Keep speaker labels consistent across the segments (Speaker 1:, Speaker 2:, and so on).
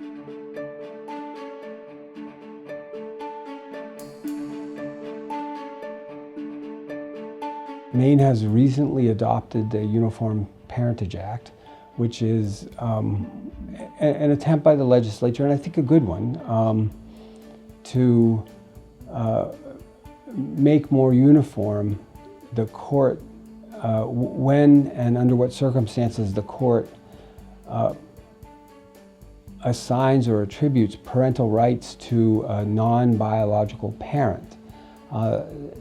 Speaker 1: Maine has recently adopted the Uniform Parentage Act, which is an attempt by the legislature, and I think a good one, to make more uniform the court, when and under what circumstances the court assigns or attributes parental rights to a non-biological parent.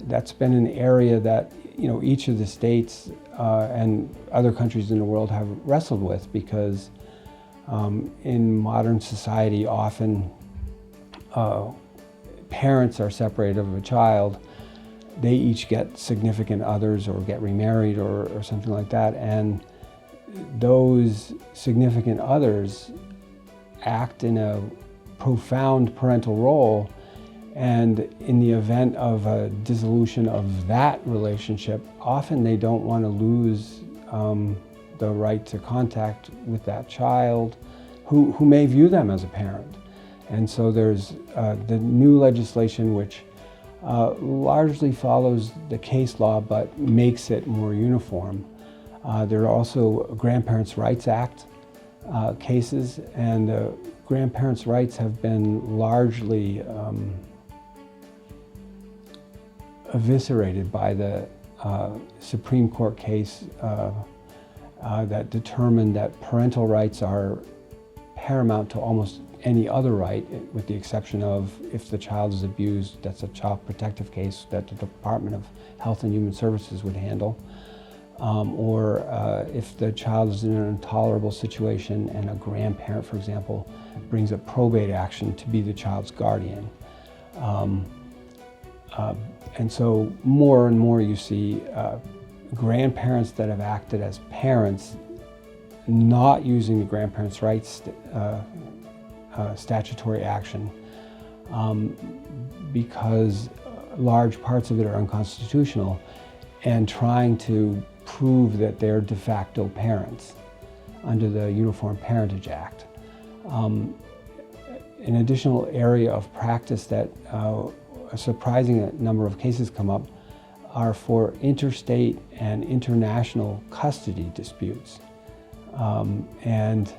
Speaker 1: That's been an area that each of the states and other countries in the world have wrestled with, because in modern society often parents are separated of a child. They each get significant others or get remarried or something like that, and those significant others act in a profound parental role, and in the event of a dissolution of that relationship, often they don't want to lose the right to contact with that child who may view them as a parent. And so there's the new legislation, which largely follows the case law but makes it more uniform. There are also Grandparents' Rights Act cases, and grandparents' rights have been largely eviscerated by the Supreme Court case that determined that parental rights are paramount to almost any other right, with the exception of if the child is abused. That's a child protective case that the Department of Health and Human Services would handle. Or if the child is in an intolerable situation and a grandparent, for example, brings a probate action to be the child's guardian. And so more and more you see grandparents that have acted as parents not using the grandparents' rights statutory action because large parts of it are unconstitutional, and trying to prove that they're de facto parents under the Uniform Parentage Act. An additional area of practice that a surprising number of cases come up are for interstate and international custody disputes. And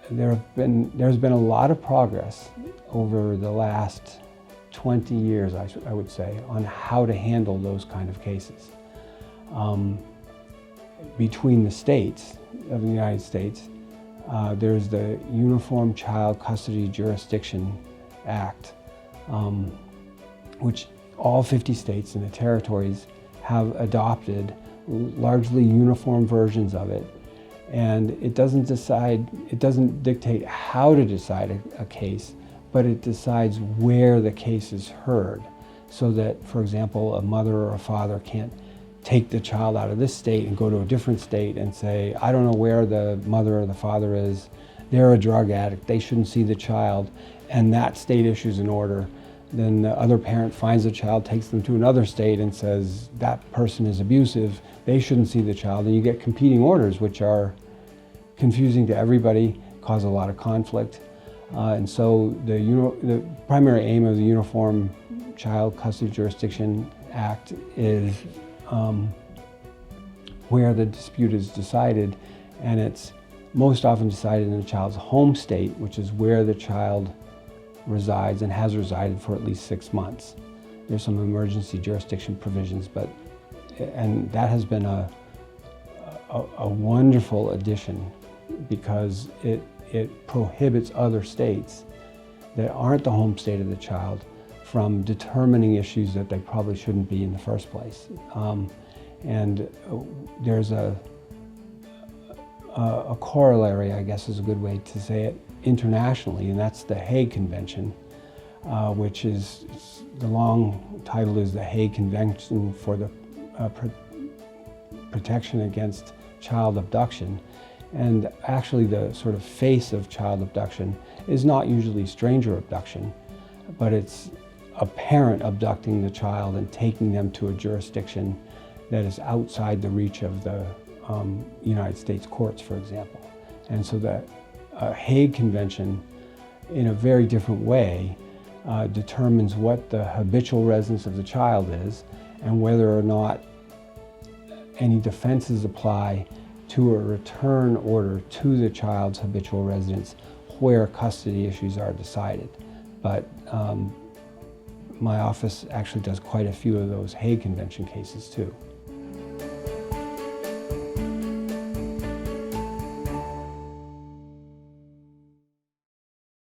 Speaker 1: there's been a lot of progress over the last 20 years, I would say, on how to handle those kind of cases. Between the states of the United States, there's the Uniform Child Custody Jurisdiction Act, which all 50 states and the territories have adopted largely uniform versions of it. And it doesn't dictate how to decide a case, but it decides where the case is heard. So that, for example, a mother or a father can't take the child out of this state and go to a different state and say, I don't know where the mother or the father is, they're a drug addict, they shouldn't see the child, and that state issues an order. Then the other parent finds the child, takes them to another state and says, that person is abusive, they shouldn't see the child, and you get competing orders, which are confusing to everybody, cause a lot of conflict. And so the primary aim of the Uniform Child Custody Jurisdiction Act is where the dispute is decided, and it's most often decided in the child's home state, which is where the child resides and has resided for at least 6 months. There's some emergency jurisdiction provisions, and that has been a wonderful addition, because it prohibits other states that aren't the home state of the child from determining issues that they probably shouldn't be in the first place. And there's a corollary, I guess is a good way to say it, internationally, and that's the Hague Convention, which is, the long title is the Hague Convention for the Protection Against Child Abduction. And actually the sort of face of child abduction is not usually stranger abduction, but it's a parent abducting the child and taking them to a jurisdiction that is outside the reach of the United States courts, for example. And so that a Hague Convention, in a very different way, determines what the habitual residence of the child is and whether or not any defenses apply to a return order to the child's habitual residence where custody issues are decided. But my office actually does quite a few of those Hague Convention cases too.